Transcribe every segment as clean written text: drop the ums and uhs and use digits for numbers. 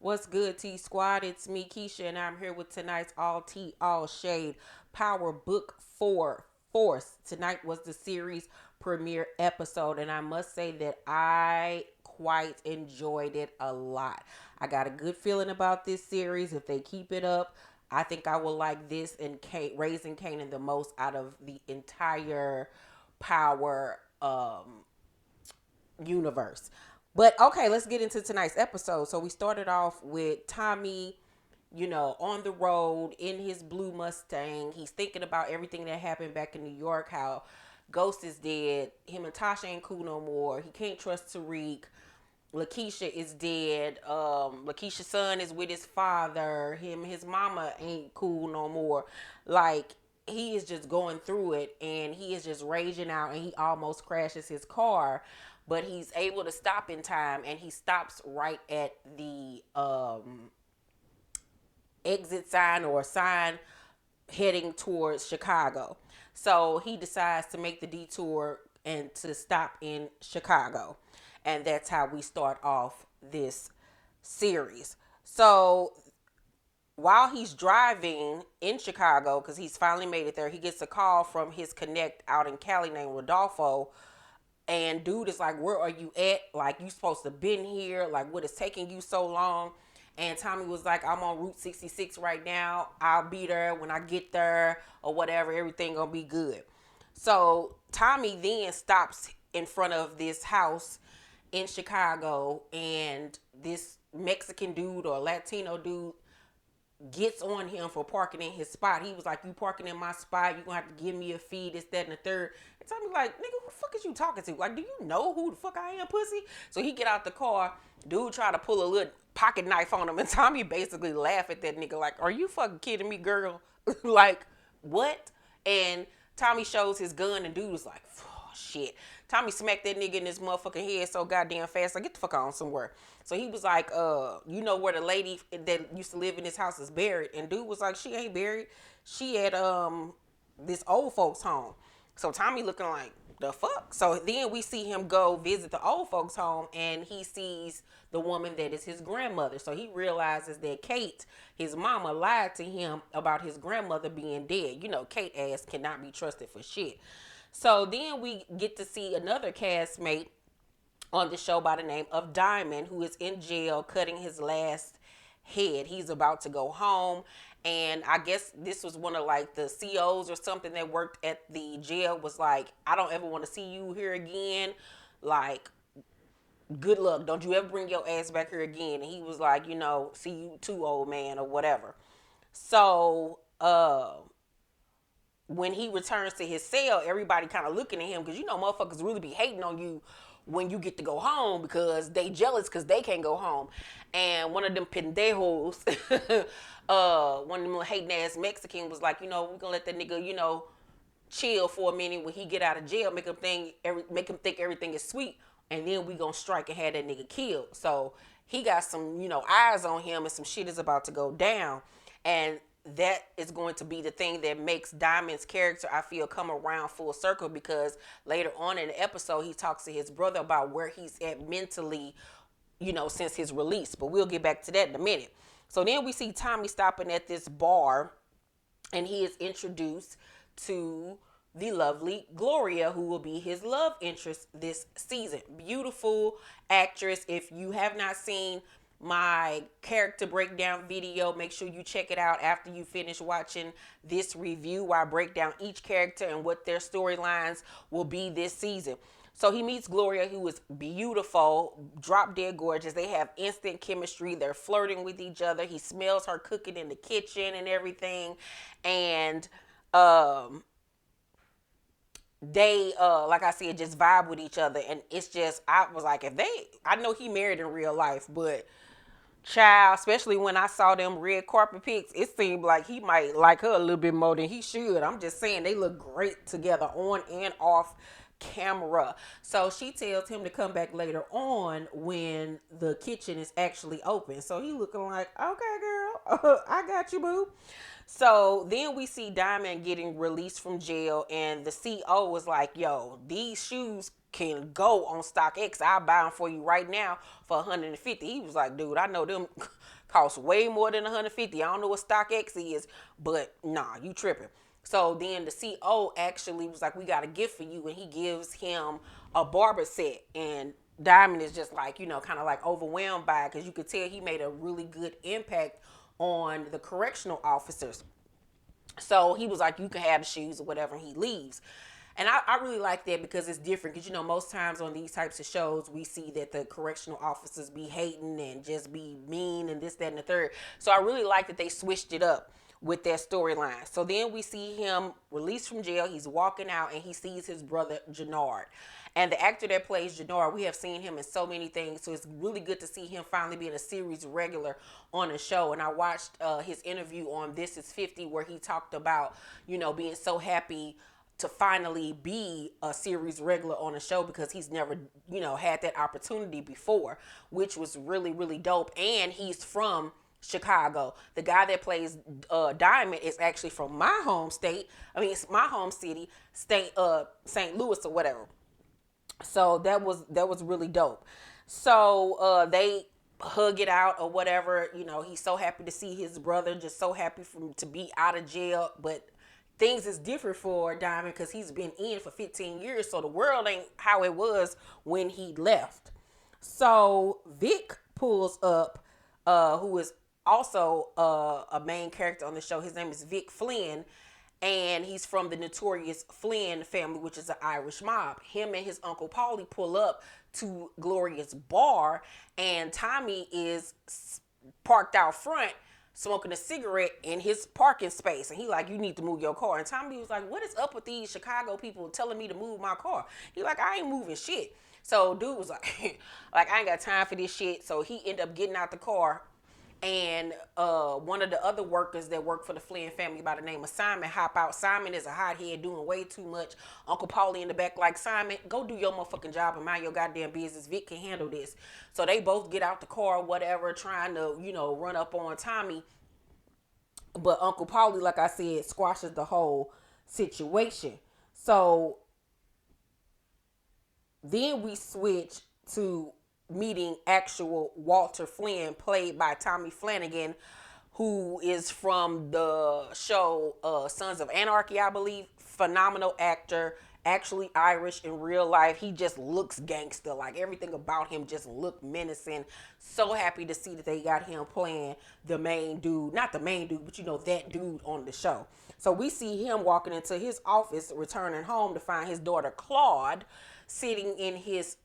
What's good, T Squad? It's me, Keisha, and I'm here with tonight's All Tea, All Shade Power Book 4 Force. Tonight was the series premiere episode, and I must say that I quite enjoyed it a lot. I got a good feeling about this series. If they keep it up, I think I will like this and Raising Kanan the most out of the entire Power universe. But okay, let's get into tonight's episode. So we started off with Tommy, on the road in his blue Mustang. He's thinking about everything that happened back in New York, how Ghost is dead. Him and Tasha ain't cool no more. He can't trust Tariq. Lakeisha is dead. Lakeisha's son is with his father. His mama ain't cool no more. Like, he is just going through it and he is just raging out and he almost crashes his car, but he's able to stop in time and he stops right at the exit sign or sign heading towards Chicago. So he decides to make the detour and to stop in Chicago. And that's how we start off this series. So while he's driving in Chicago, because he's finally made it there, he gets a call from his connect out in Cali named Rodolfo. And dude is like, where are you at? Like, you supposed to been here. Like, what is taking you so long? And Tommy was like, I'm on Route 66 right now. I'll be there when I get there or whatever. Everything gonna be good. So Tommy then stops in front of this house in Chicago, and this Mexican dude or Latino dude gets on him for parking in his spot. He was like, you parking in my spot, you gonna have to give me a fee, this, that, and the third. And Tommy like, nigga, who the fuck is you talking to? Like, do you know who the fuck I am, pussy? So he get out the car. Dude try to pull a little pocket knife on him, and Tommy basically laugh at that nigga like, are you fucking kidding me, girl? Like, what? And Tommy shows his gun, and dude was like, oh, shit. Tommy smacked that nigga in his motherfucking head so goddamn fast. Like, get the fuck on somewhere. So he was like, you know where the lady that used to live in this house is buried? And dude was like, she ain't buried. She at this old folks home. So Tommy looking like, the fuck? So then we see him go visit the old folks home, and he sees the woman that is his grandmother. So he realizes that Kate, his mama, lied to him about his grandmother being dead. You know, Kate ass cannot be trusted for shit. So then we get to see another castmate on the show by the name of Diamond, who is in jail cutting his last head. He's about to go home. And I guess this was one of like the COs or something that worked at the jail was like, I don't ever want to see you here again. Like, good luck. Don't you ever bring your ass back here again. And he was like, see you too, old man, or whatever. So, when he returns to his cell, everybody kind of looking at him because motherfuckers really be hating on you when you get to go home because they jealous because they can't go home. And one of them pendejos, one of them hating ass Mexican was like, we're gonna let that nigga, chill for a minute when he get out of jail, make him think everything is sweet, and then we gonna strike and have that nigga killed. So he got some, eyes on him and some shit is about to go down. And that is going to be the thing that makes Diamond's character, I feel, come around full circle because later on in the episode, he talks to his brother about where he's at mentally, since his release. But we'll get back to that in a minute. So then we see Tommy stopping at this bar and he is introduced to the lovely Gloria, who will be his love interest this season. Beautiful actress. If you have not seen my character breakdown video, make sure you check it out after you finish watching this review, where I break down each character and what their storylines will be this season. So he meets Gloria, who is beautiful, drop dead gorgeous. They have instant chemistry. They're flirting with each other. He smells her cooking in the kitchen and everything. And they like I said, just vibe with each other. And it's just, I was like, I know he married in real life, but child, especially when I saw them red carpet pics, it seemed like he might like her a little bit more than he should. I'm just saying, they look great together on and off camera. So she tells him to come back later on when the kitchen is actually open. So he looking like, okay, girl, I got you, boo. So then we see Diamond getting released from jail, and the CO was like, yo, these shoes can go on StockX. I'll buy them for you right now for $150. He was like, dude, I know them Costs way more than 150. I don't know what StockX is, but nah, you tripping. So then the CO actually was like, we got a gift for you. And he gives him a barber set. And Diamond is just like, kind of like overwhelmed by it because you could tell he made a really good impact on the correctional officers. So he was like, you can have the shoes or whatever, and he leaves. And I really like that because it's different. Because, most times on these types of shows, we see that the correctional officers be hating and just be mean and this, that, and the third. So I really like that they switched it up with that storyline. So then we see him released from jail. He's walking out and he sees his brother, Jannard. And the actor that plays Jannard, we have seen him in so many things. So it's really good to see him finally being a series regular on a show. And I watched his interview on This Is 50 where he talked about, being so happy to finally be a series regular on a show because he's never, had that opportunity before, which was really, really dope. And he's from Chicago. The guy that plays Diamond is actually from my home state. I mean, it's my home city, St. Louis or whatever. So that was really dope. So they hug it out or whatever. He's so happy to see his brother, just so happy to be out of jail. But things is different for Diamond because he's been in for 15 years. So the world ain't how it was when he left. So Vic pulls up, who is also a main character on the show. His name is Vic Flynn, and he's from the notorious Flynn family, which is an Irish mob. Him and his uncle Paulie pull up to Gloria's bar, and Tommy is parked out front smoking a cigarette in his parking space. And he like, you need to move your car. And Tommy was like, what is up with these Chicago people telling me to move my car? He like, I ain't moving shit. So dude was like, I ain't got time for this shit. So he ended up getting out the car. And one of the other workers that work for the Flynn family by the name of Simon hop out. Simon is a hothead doing way too much. Uncle Paulie in the back like, Simon, go do your motherfucking job and mind your goddamn business. Vic can handle this. So they both get out the car, whatever, trying to, run up on Tommy. But Uncle Paulie, like I said, squashes the whole situation. So then we switch to meeting actual Walter Flynn, played by Tommy Flanagan, who is from the show Sons of Anarchy, I believe. Phenomenal actor, actually Irish in real life. He just looks gangster. Like everything about him just looked menacing. So happy to see that they got him playing the main dude. Not the main dude, but that dude on the show. So we see him walking into his office, returning home to find his daughter Claude sitting in his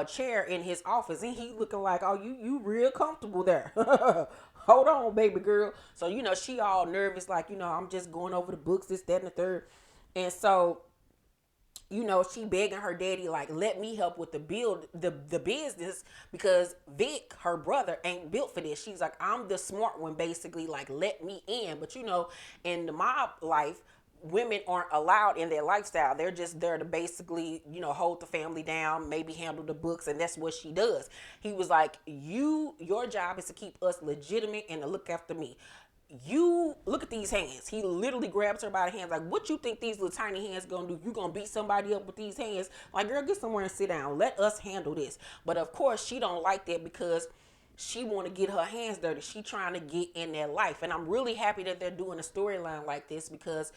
chair in his office, and he looking like, oh, you real comfortable there. Hold on, baby girl. So she all nervous, like, I'm just going over the books, this, that, and the third. And so she begging her daddy, like, let me help with the business, because Vic, her brother, ain't built for this. She's like, I'm the smart one, basically, like, let me in. But in the mob life, women aren't allowed in their lifestyle. They're just there to basically, hold the family down, maybe handle the books, and that's what she does. He was like, your job is to keep us legitimate and to look after me. You look at these hands. He literally grabs her by the hands, like, what you think these little tiny hands gonna do? You gonna beat somebody up with these hands? Like, girl, get somewhere and sit down. Let us handle this. But of course, she don't like that because she want to get her hands dirty. She trying to get in their life. And I'm really happy that they're doing a storyline like this, because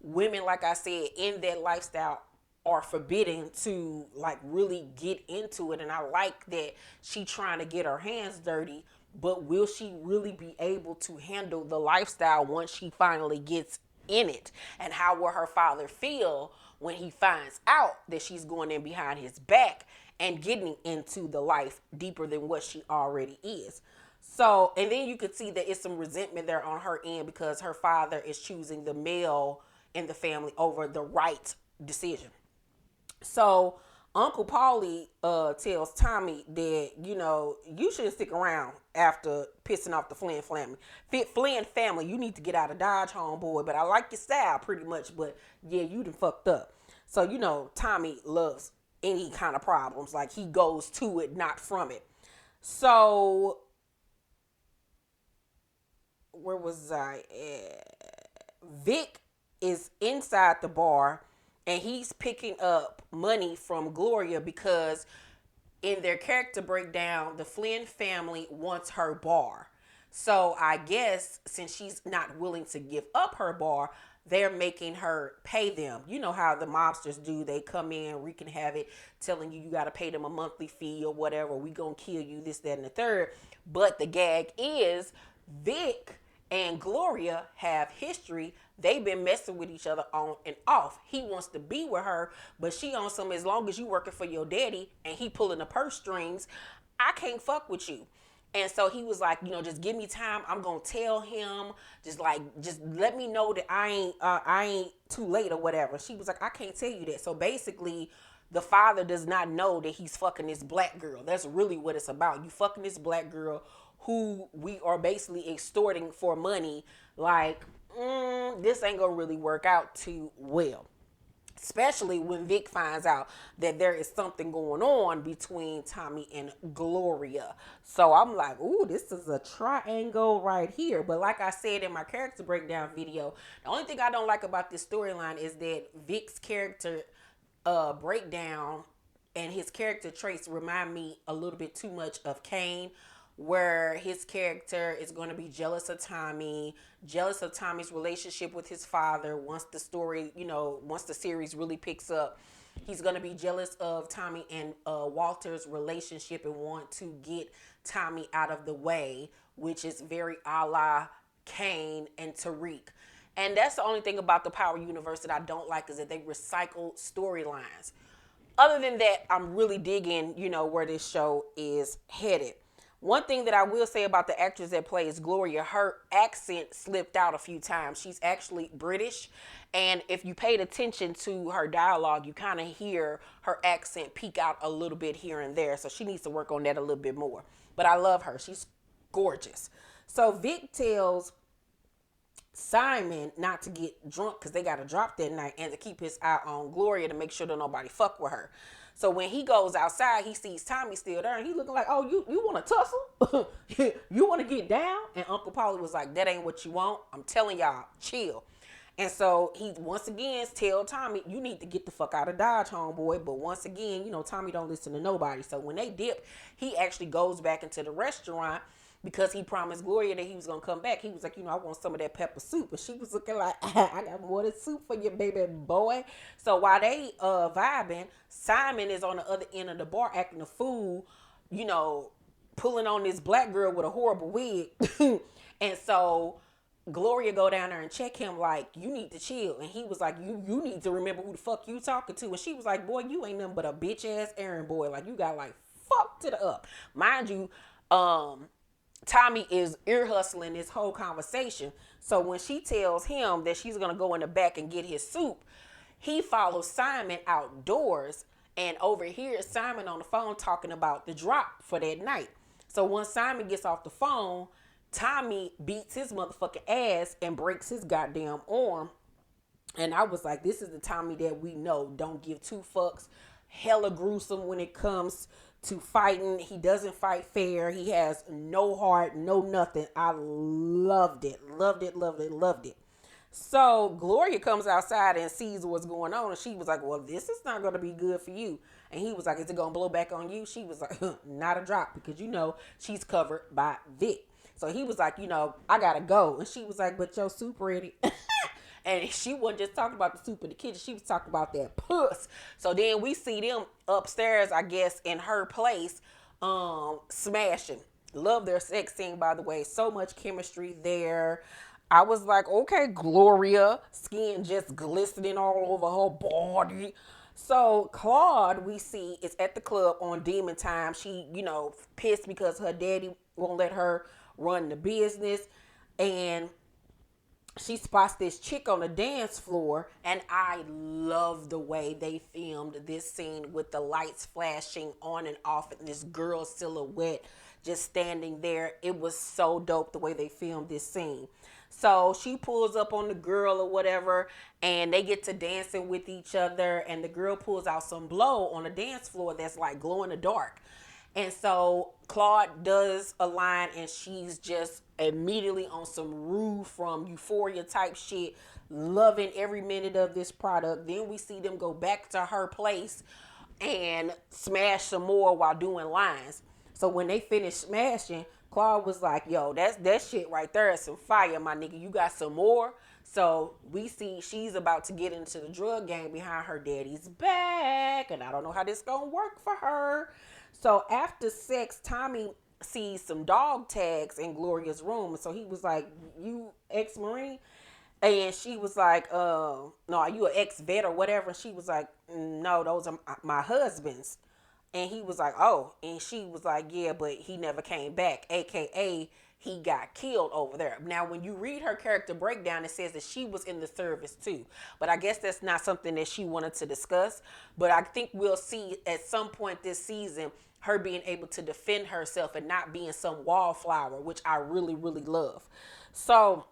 women, like I said, in that lifestyle are forbidden to like really get into it. And I like that she trying to get her hands dirty, but will she really be able to handle the lifestyle once she finally gets in it? And how will her father feel when he finds out that she's going in behind his back and getting into the life deeper than what she already is? So, and then you could see that it's some resentment there on her end because her father is choosing the male in the family over the right decision. So Uncle Paulie tells Tommy that, you shouldn't stick around after pissing off the Flynn family. Flynn family, you need to get out of Dodge, homeboy. But I like your style pretty much. But yeah, you done fucked up. So, Tommy loves any kind of problems. Like, he goes to it, not from it. So where was I at? Vic is inside the bar and he's picking up money from Gloria because in their character breakdown, the Flynn family wants her bar. So I guess since she's not willing to give up her bar, they're making her pay them. You know how the mobsters do. They come in wreaking havoc, telling you got to pay them a monthly fee or whatever. We gonna kill you, this, that, and the third. But the gag is Vic and Gloria have history. They've been messing with each other on and off. He wants to be with her, but she on some, as long as you working for your daddy and he pulling the purse strings, I can't fuck with you. And so he was like, just give me time. I'm gonna tell him. Just let me know that I ain't too late or whatever. She was like, I can't tell you that. So basically, the father does not know that he's fucking this black girl. That's really what it's about. You fucking this black girl who we are basically extorting for money. Like, this ain't gonna really work out too well. Especially when Vic finds out that there is something going on between Tommy and Gloria. So I'm like, ooh, this is a triangle right here. But like I said in my character breakdown video, the only thing I don't like about this storyline is that Vic's character breakdown and his character traits remind me a little bit too much of Kane, where his character is going to be jealous of Tommy, jealous of Tommy's relationship with his father. Once the story, once the series really picks up, he's going to be jealous of Tommy and Walter's relationship and want to get Tommy out of the way, which is very a la Kane and Tariq. And that's the only thing about the Power Universe that I don't like, is that they recycle storylines. Other than that, I'm really digging, where this show is headed. One thing that I will say about the actress that plays Gloria, her accent slipped out a few times. She's actually British. And if you paid attention to her dialogue, you kind of hear her accent peek out a little bit here and there. So she needs to work on that a little bit more. But I love her. She's gorgeous. So Vic tells Simon not to get drunk because they got to drop that night, and to keep his eye on Gloria to make sure that nobody fuck with her. So when he goes outside, he sees Tommy still there, and he looking like, oh, you want to tussle? You want to get down? And Uncle Paulie was like, that ain't what you want. I'm telling y'all, chill. And so he once again tell Tommy, you need to get the fuck out of Dodge, homeboy. But once again, Tommy don't listen to nobody. So when they dip, he actually goes back into the restaurant because he promised Gloria that he was going to come back. He was like, I want some of that pepper soup. And she was looking like, I got more than soup for you, baby boy. So while they vibing, Simon is on the other end of the bar acting a fool, pulling on this black girl with a horrible wig. And so Gloria go down there and check him like, you need to chill. And he was like, you need to remember who the fuck you talking to. And she was like, boy, you ain't nothing but a bitch ass errand boy. Like, you got like fuck to the up. Mind you, Tommy is ear hustling this whole conversation. So when she tells him that she's going to go in the back and get his soup, he follows Simon outdoors and overhears Simon on the phone talking about the drop for that night. So once Simon gets off the phone, Tommy beats his motherfucking ass and breaks his goddamn arm. And I was like, this is the Tommy that we know. Don't give two fucks. Hella gruesome when it comes to fighting. He doesn't fight fair. He has no heart, no nothing. I loved it. Loved it, loved it, loved it. So Gloria comes outside and sees what's going on. And she was like, well, this is not going to be good for you. And he was like, is it going to blow back on you? She was like, not a drop, because she's covered by Vic. So he was like, I got to go. And she was like, but your soup ready. And she wasn't just talking about the soup in the kitchen. She was talking about that puss. So then we see them upstairs, I guess, in her place, smashing. Love their sex scene, by the way. So much chemistry there. I was like, okay, Gloria, skin just glistening all over her body. So Claude, we see, is at the club on demon time. She, pissed because her daddy won't let her run the business. And she spots this chick on the dance floor, and I love the way they filmed this scene with the lights flashing on and off and this girl's silhouette just standing there. It was so dope the way they filmed this scene. So she pulls up on the girl or whatever, and they get to dancing with each other, and the girl pulls out some blow on the dance floor that's like glow in the dark. And so Claude does a line, and she's just immediately on some Rue from Euphoria type shit, loving every minute of this product. Then we see them go back to her place and smash some more while doing lines. So when they finish smashing, Claude was like, yo, that shit right there is some fire, my nigga. You got some more? So we see she's about to get into the drug game behind her daddy's back. And I don't know how this gonna work for her. So after sex, Tommy sees some dog tags in Gloria's room. So he was like, you ex-Marine? And she was like, no, are you an ex-vet or whatever? And she was like, no, those are my husband's. And he was like, oh. And she was like, yeah, but he never came back, aka he got killed over there. Now, when you read her character breakdown, it says that she was in the service too. But I guess that's not something that she wanted to discuss. But I think we'll see at some point this season her being able to defend herself and not being some wallflower, which I really, really love. So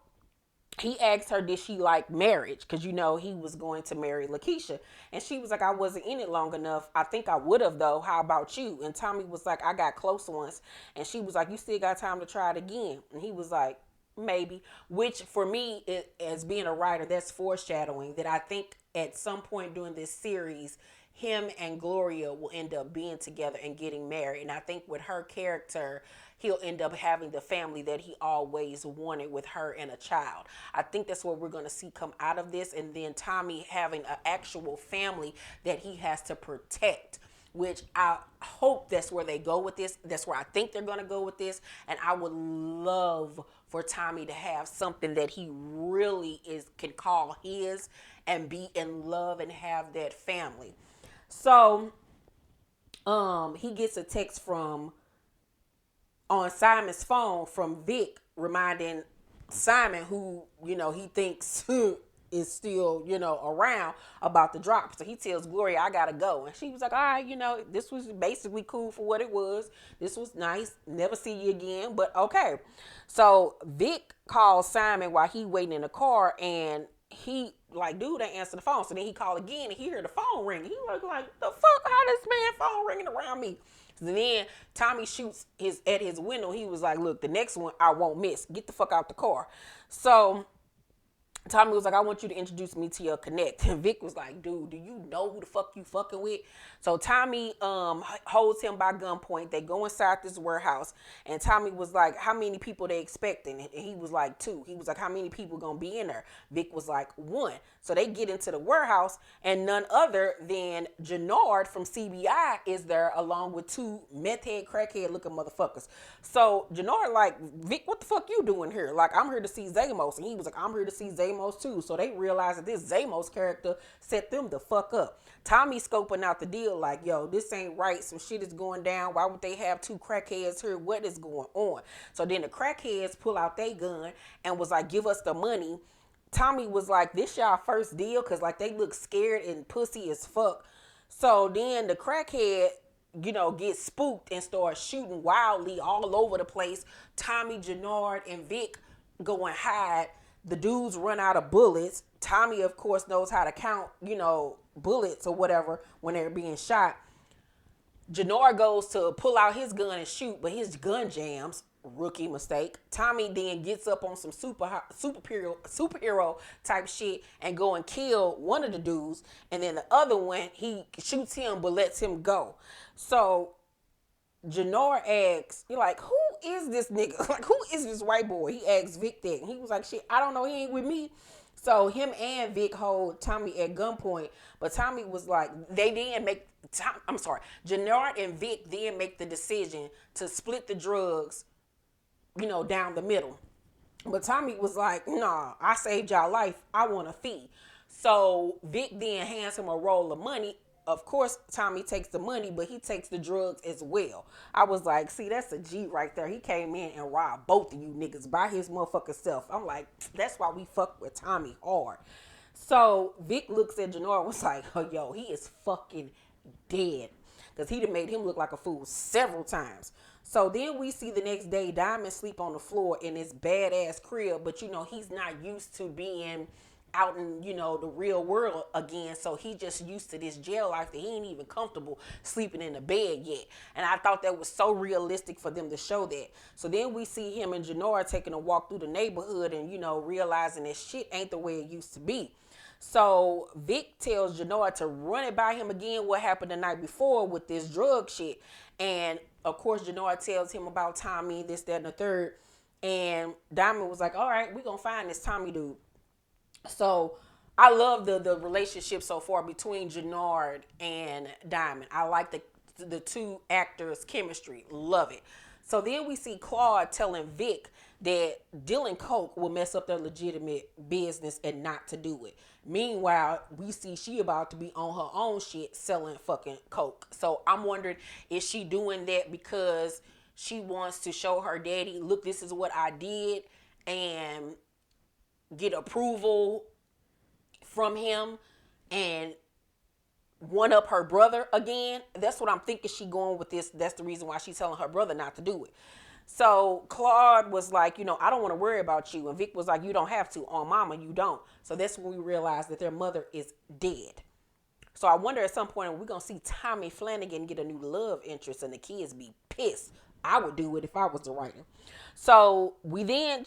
he asked her, did she like marriage? Because, you know, he was going to marry Lakeisha. And she was like, I wasn't in it long enough. I think I would have, though. How about you? And Tommy was like, I got close once. And she was like, you still got time to try it again. And he was like, maybe. Which, for me, as being a writer, that's foreshadowing that I think at some point during this series, him and Gloria will end up being together and getting married. And I think with her character, he'll end up having the family that he always wanted with her and a child. I think that's what we're going to see come out of this. And then Tommy having an actual family that he has to protect, which I hope that's where they go with this. That's where I think they're going to go with this. And I would love for Tommy to have something that he really can call his and be in love and have that family. So he gets a text from on Simon's phone from Vic reminding Simon, who, you know, he thinks is still, you know, around, about the drop. So he tells Gloria, I gotta go. And she was like, all right, you know, this was basically cool for what it was. This was nice. Never see you again, but okay. So Vic calls Simon while he waiting in the car, and he like, dude ain't answer the phone. So then he called again and he heard the phone ring. He was like, the fuck, how this man phone ringing around me? So then Tommy shoots at his window. He was like, look, the next one I won't miss. Get the fuck out the car. So Tommy was like, I want you to introduce me to your connect. And Vic was like, dude, do you know who the fuck you fucking with? So Tommy holds him by gunpoint. They go inside this warehouse. And Tommy was like, how many people they expecting? And he was like, 2. He was like, how many people gonna be in there? Vic was like, 1. So they get into the warehouse, and none other than Jannard from CBI is there, along with 2 meth head, crackhead looking motherfuckers. So Jannard like, Vic, what the fuck you doing here? Like, I'm here to see Zamos. And he was like, I'm here to see Zamos too. So they realized that this Zamos character set them the fuck up. Tommy scoping out the deal like, yo, this ain't right. Some shit is going down. Why would they have 2 crackheads here? What is going on? So then the crackheads pull out their gun and was like, give us the money. Tommy was like, this y'all first deal? Because like they look scared and pussy as fuck. So then the crackhead, you know, gets spooked and starts shooting wildly all over the place. Tommy, Jannard, and Vic go and hide. The dudes run out of bullets. Tommy, of course, knows how to count, you know, bullets or whatever when they're being shot. Jannard goes to pull out his gun and shoot, but his gun jams. Rookie mistake. Tommy then gets up on some superhero type shit and go and kill one of the dudes, and then the other one, he shoots him but lets him go. So Jannard asks, you're like, who is this nigga? Like, who is this white boy? He asks Vic that, and he was like, shit, I don't know, he ain't with me. So him and Vic hold Tommy at gunpoint, but Tommy was like, they didn't make, Jannard and Vic then make the decision to split the drugs, you know, down the middle. But Tommy was like, nah, I saved y'all life. I want a fee. So Vic then hands him a roll of money. Of course, Tommy takes the money, but he takes the drugs as well. I was like, see, that's a G right there. He came in and robbed both of you niggas by his motherfucking self. I'm like, that's why we fuck with Tommy hard. So Vic looks at Jannard and was like, oh, yo, he is fucking dead. Because he done made him look like a fool several times. So then we see the next day Diamond sleep on the floor in his badass crib, but you know, he's not used to being out in, you know, the real world again. So he just used to this jail life that he ain't even comfortable sleeping in the bed yet. And I thought that was so realistic for them to show that. So then we see him and Jannard taking a walk through the neighborhood and, you know, realizing that shit ain't the way it used to be. So Vic tells Jannard to run it by him again what happened the night before with this drug shit. And of course, Jannard tells him about Tommy, this, that, and the third. And Diamond was like, all right, we're going to find this Tommy dude. So I love the relationship so far between Jannard and Diamond. I like the two actors' chemistry. Love it. So then we see Claude telling Vic that dealing coke will mess up their legitimate business and not to do it. Meanwhile, we see she about to be on her own shit selling fucking coke. So I'm wondering, is she doing that because she wants to show her daddy, look, this is what I did, and get approval from him and one up her brother again? That's what I'm thinking she going with this. That's the reason why she's telling her brother not to do it. So Claude was like, I don't want to worry about you. And Vic was like, you don't have to. On mama, you don't. So that's when we realized that their mother is dead. So I wonder at some point we're going to see Tommy Flanagan get a new love interest and the kids be pissed. I would do it if I was the writer. So we then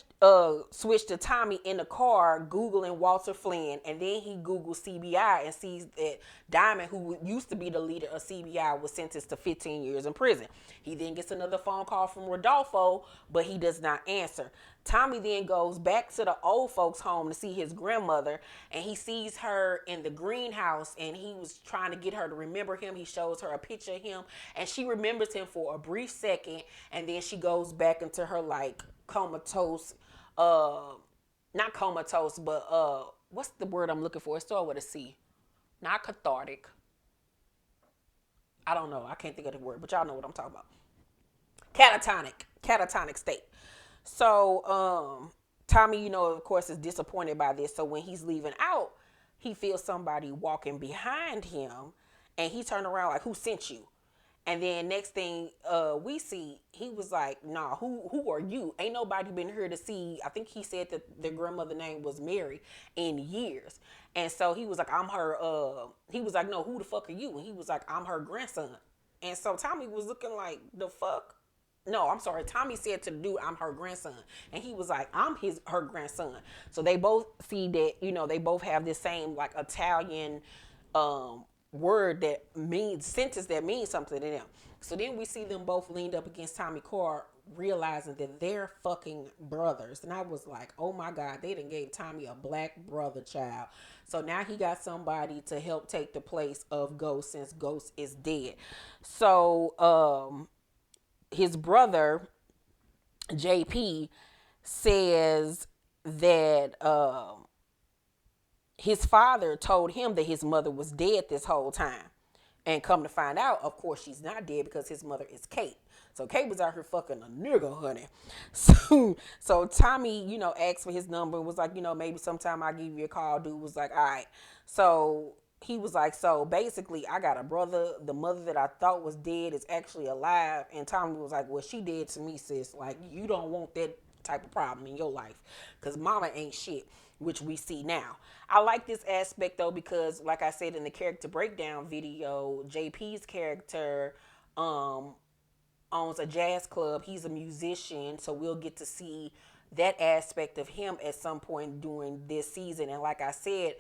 switch to Tommy in the car Googling Walter Flynn, and then he Googles CBI and sees that Diamond, who used to be the leader of CBI, was sentenced to 15 years in prison. He then gets another phone call from Rodolfo, but he does not answer. Tommy then goes back to the old folks' home to see his grandmother, and he sees her in the greenhouse, and he was trying to get her to remember him. He shows her a picture of him, and she remembers him for a brief second, and then she goes back into her like comatose, not comatose, but what's the word I'm looking for? It starts with a C. Not cathartic. I don't know. I can't think of the word, but y'all know what I'm talking about. Catatonic state. So Tommy, of course, is disappointed by this. So when he's leaving out, he feels somebody walking behind him, and he turned around like, who sent you? And then next thing we see, he was like, nah, who are you? Ain't nobody been here to see. I think he said that their grandmother name was Mary in years. And so he was like, I'm her, he was like, no, who the fuck are you? And he was like, I'm her grandson. And so Tommy was looking like, the fuck? No, I'm sorry. Tommy said to the dude, I'm her grandson. And he was like, I'm her grandson. So they both see that, they both have this same like Italian word that means, sentence that means something to them. So then we see them both leaned up against Tommy Carr, realizing that they're fucking brothers. And I was like, oh my God, they done gave Tommy a black brother child. So now he got somebody to help take the place of Ghost, since Ghost is dead. So his brother JP says that his father told him that his mother was dead this whole time. And come to find out, of course, she's not dead because his mother is Kate. So Kate was out here fucking a nigga, honey. So Tommy, asked for his number and was like, maybe sometime I'll give you a call. Dude was like, all right. So he was like, so basically, I got a brother. The mother that I thought was dead is actually alive. And Tommy was like, well, she dead to me, sis. Like, you don't want that type of problem in your life because mama ain't shit, which we see now. I like this aspect though because, like I said in the character breakdown video, JP's character owns a jazz club. He's a musician, so we'll get to see that aspect of him at some point during this season. And like I said,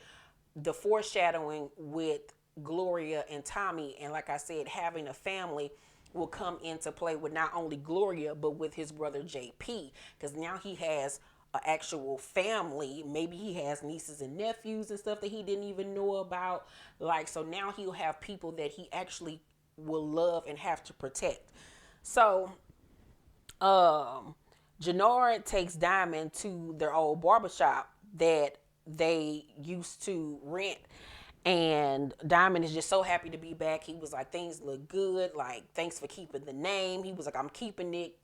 the foreshadowing with Gloria and Tommy, and like I said, having a family will come into play with not only Gloria but with his brother JP, because now he has an actual family. Maybe he has nieces and nephews and stuff that he didn't even know about. Like, so now he'll have people that he actually will love and have to protect. So Jannard takes Diamond to their old barbershop that they used to rent, and Diamond is just so happy to be back. He was like, things look good, like, thanks for keeping the name. He was like, I'm keeping it,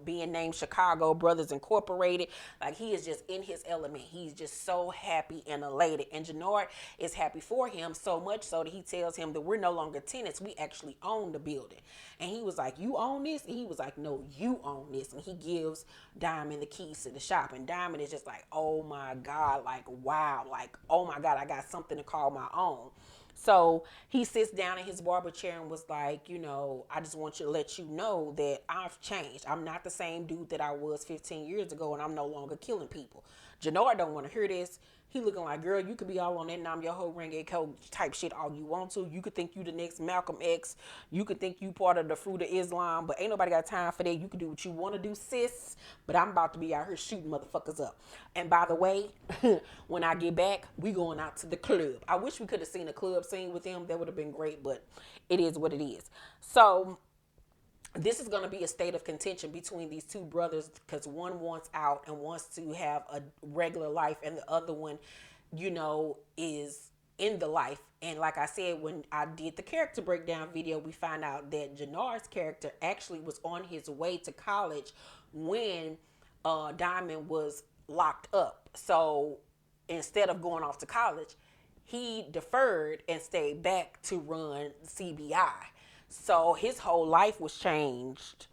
being named Chicago Brothers Incorporated. Like, he is just in his element. He's just so happy and elated, and Jannard is happy for him, so much so that he tells him that we're no longer tenants, we actually own the building. And he was like, you own this? And he was like, no, you own this. And he gives Diamond the keys to the shop, and Diamond is just like, oh my God, like, wow, like, oh my God, I got something to call my own. So he sits down in his barber chair and was like, I just want you to let you know that I've changed. I'm not the same dude that I was 15 years ago, and I'm no longer killing people. Jannard don't want to hear this. He looking like, girl, you could be all on that Nam Yo Ho Renge Kyo type shit all you want to. You could think you the next Malcolm X. You could think you part of the Fruit of Islam, but ain't nobody got time for that. You can do what you want to do, sis. But I'm about to be out here shooting motherfuckers up. And by the way, when I get back, we going out to the club. I wish we could have seen a club scene with him. That would have been great, but it is what it is. So this is going to be a state of contention between these two brothers because one wants out and wants to have a regular life, and the other one, is in the life. And like I said, when I did the character breakdown video, we find out that Jannard's character actually was on his way to college when Diamond was locked up. So instead of going off to college, he deferred and stayed back to run CBI. So his whole life was changed,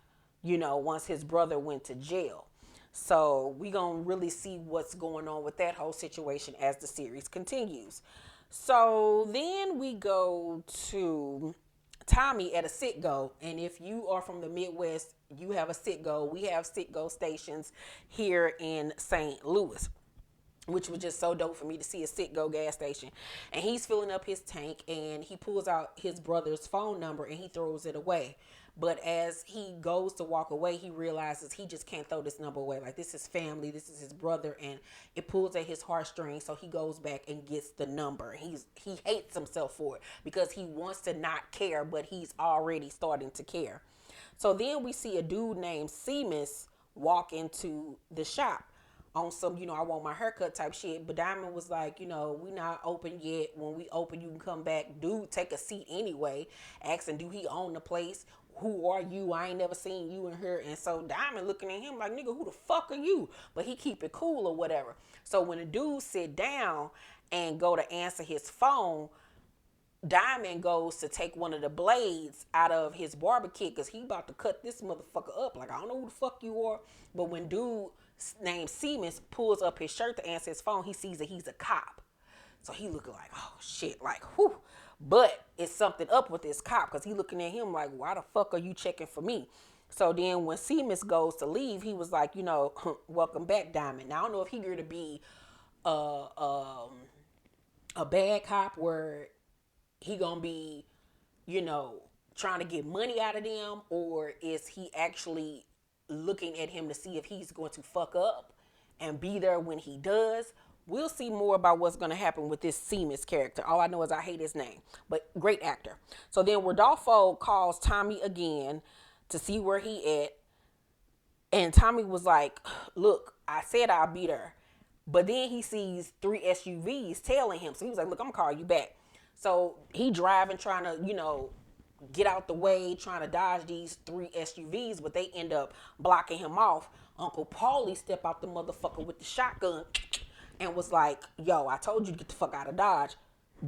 once his brother went to jail. So we gonna really see what's going on with that whole situation as the series continues. So then we go to Tommy at a sit-go. And if you are from the Midwest, you have a sit-go. We have sit-go stations here in St. Louis, which was just so dope for me to see a sit-go gas station. And he's filling up his tank, and he pulls out his brother's phone number and he throws it away. But as he goes to walk away, he realizes he just can't throw this number away. Like, this is family, this is his brother, and it pulls at his heartstrings. So he goes back and gets the number. He hates himself for it because he wants to not care, but he's already starting to care. So then we see a dude named Seamus walk into the shop on some, I want my haircut type shit. But Diamond was like, we not open yet. When we open, you can come back. Dude, take a seat anyway. Asking, do he own the place? Who are you? I ain't never seen you in here. And so Diamond looking at him like, nigga, who the fuck are you? But he keep it cool or whatever. So when the dude sit down and go to answer his phone, Diamond goes to take one of the blades out of his barber kit because he about to cut this motherfucker up. Like, I don't know who the fuck you are. But when dude named Seamus pulls up his shirt to answer his phone, he sees that he's a cop. So he looking like, oh shit, like, whew. But it's something up with this cop because he looking at him like, why the fuck are you checking for me? So then when Seamus goes to leave, he was like, welcome back, Diamond. Now, I don't know if he going to be a bad cop where he going to be, trying to get money out of them, or is he actually looking at him to see if he's going to fuck up and be there when he does. We'll see more about what's going to happen with this Seamus character. All I know is I hate his name, but great actor. So then Rodolfo calls Tommy again to see where he at. And Tommy was like, look, I said I'll be there. But then he sees 3 SUVs tailing him. So he was like, look, I'm going to call you back. So he driving, trying to, get out the way, trying to dodge these 3 SUVs, but they end up blocking him off. Uncle Paulie step out the motherfucker with the shotgun and was like, yo, I told you to get the fuck out of Dodge.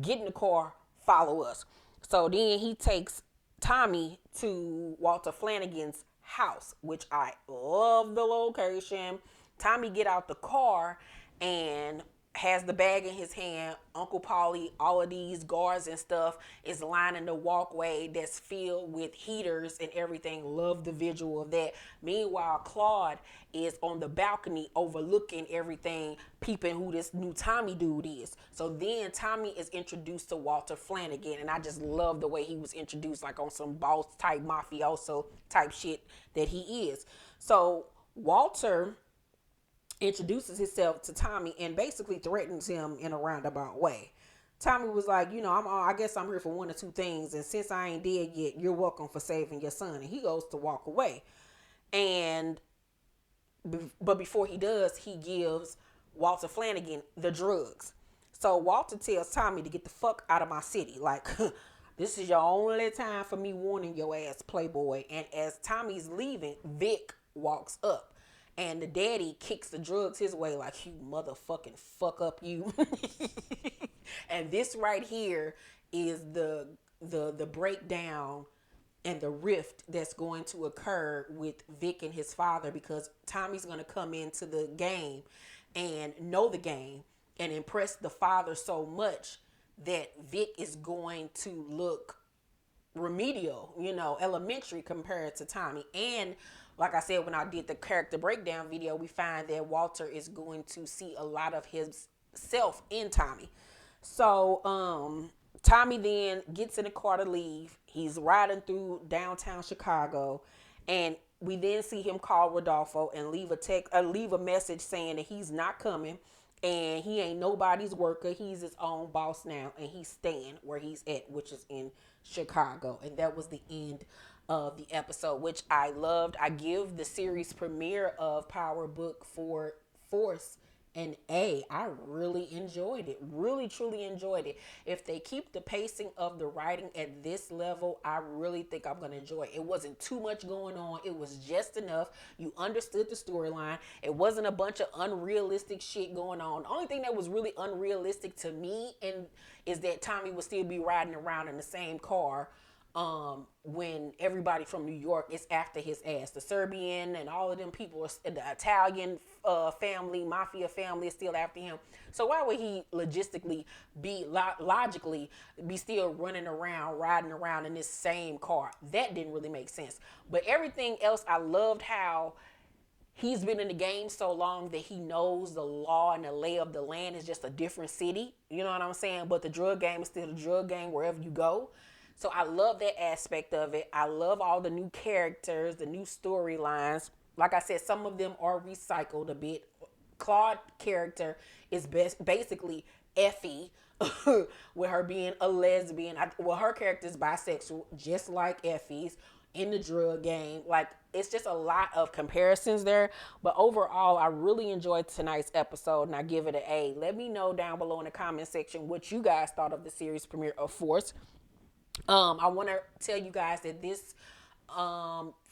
Get in the car, follow us. So then he takes Tommy to Walter Flanagan's house, which I love the location. Tommy get out the car and has the bag in his hand. Uncle Paulie, all of these guards and stuff is lining the walkway that's filled with heaters and everything. Love the visual of that. Meanwhile, Claude is on the balcony overlooking everything, peeping who this new Tommy dude is. So then Tommy is introduced to Walter Flanagan, and I just love the way he was introduced, like on some boss type mafioso type shit that he is. So Walter introduces himself to Tommy and basically threatens him in a roundabout way. Tommy was like, I guess I'm here for one or two things, and since I ain't dead yet, you're welcome for saving your son. And he goes to walk away. But before he does, he gives Walter Flanagan the drugs. So Walter tells Tommy to get the fuck out of my city. Like, this is your only time for me warning your ass, playboy. And as Tommy's leaving, Vic walks up. And the daddy kicks the drugs his way like, you motherfucking fuck up, you. And this right here is the breakdown and the rift that's going to occur with Vic and his father, because Tommy's going to come into the game and know the game and impress the father so much that Vic is going to look remedial, elementary compared to Tommy. And like I said, when I did the character breakdown video, we find that Walter is going to see a lot of his self in Tommy. So Tommy then gets in the car to leave. He's riding through downtown Chicago, and we then see him call Rodolfo and leave a message saying that he's not coming, and he ain't nobody's worker. He's his own boss now, and he's staying where he's at, which is in Chicago. And that was the end of the episode, which I loved. I give the series premiere of Power Book for Force an A. I really enjoyed it. Really, truly enjoyed it. If they keep the pacing of the writing at this level, I really think I'm going to enjoy it. It wasn't too much going on. It was just enough. You understood the storyline. It wasn't a bunch of unrealistic shit going on. The only thing that was really unrealistic to me and is that Tommy would still be riding around in the same car when everybody from New York is after his ass. The Serbian and all of them people, the Italian family, mafia family is still after him. So why would he logically be still running around, riding around in this same car? That didn't really make sense. But everything else, I loved how he's been in the game so long that he knows the law and the lay of the land is just a different city. You know what I'm saying? But the drug game is still the drug game wherever you go. So I love that aspect of it. I love all the new characters, the new storylines. Like I said, some of them are recycled a bit. Claude's character is basically Effie, with her being a lesbian. Her character is bisexual, just like Effie's in the drug game. Like, it's just a lot of comparisons there. But overall, I really enjoyed tonight's episode, and I give it an A. Let me know down below in the comment section what you guys thought of the series premiere of Force. I want to tell you guys that this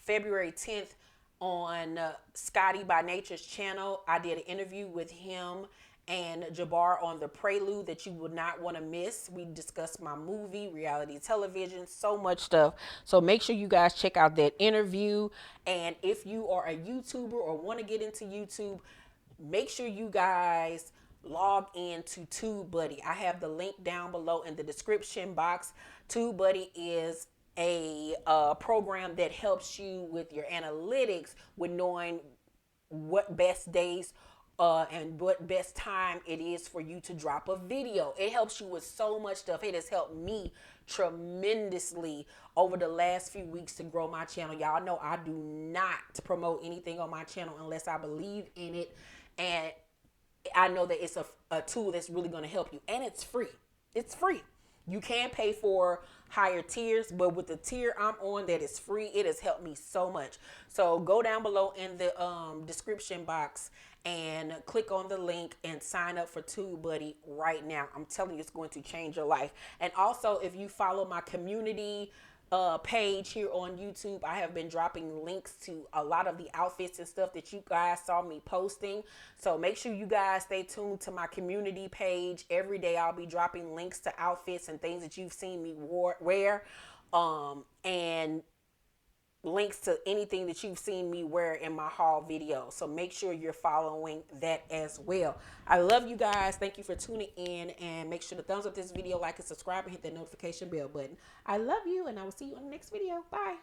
February 10th on Scotty by Nature's channel, I did an interview with him and Jabbar on The Prelude that you would not want to miss. We discussed my movie, reality television, so much stuff. So make sure you guys check out that interview. And if you are a YouTuber or want to get into YouTube, make sure you guys log in to TubeBuddy. I have the link down below in the description box. TubeBuddy is a program that helps you with your analytics, with knowing what best days and what best time it is for you to drop a video. It helps you with so much stuff. It has helped me tremendously over the last few weeks to grow my channel. Y'all know I do not promote anything on my channel unless I believe in it, and I know that it's a tool that's really going to help you, and it's free. It's free. You can pay for higher tiers, but with the tier I'm on that is free, it has helped me so much. So go down below in the description box and click on the link and sign up for TubeBuddy right now. I'm telling you, it's going to change your life. And also, if you follow my community page here on YouTube, I have been dropping links to a lot of the outfits and stuff that you guys saw me posting. So make sure you guys stay tuned to my community page. Every day I'll be dropping links to outfits and things that you've seen me wear, and links to anything that you've seen me wear in my haul video. So make sure you're following that as well. I love you guys. Thank you for tuning in, and make sure to thumbs up this video, like and subscribe, and hit that notification bell button. I love you, and I will see you on the next video. Bye.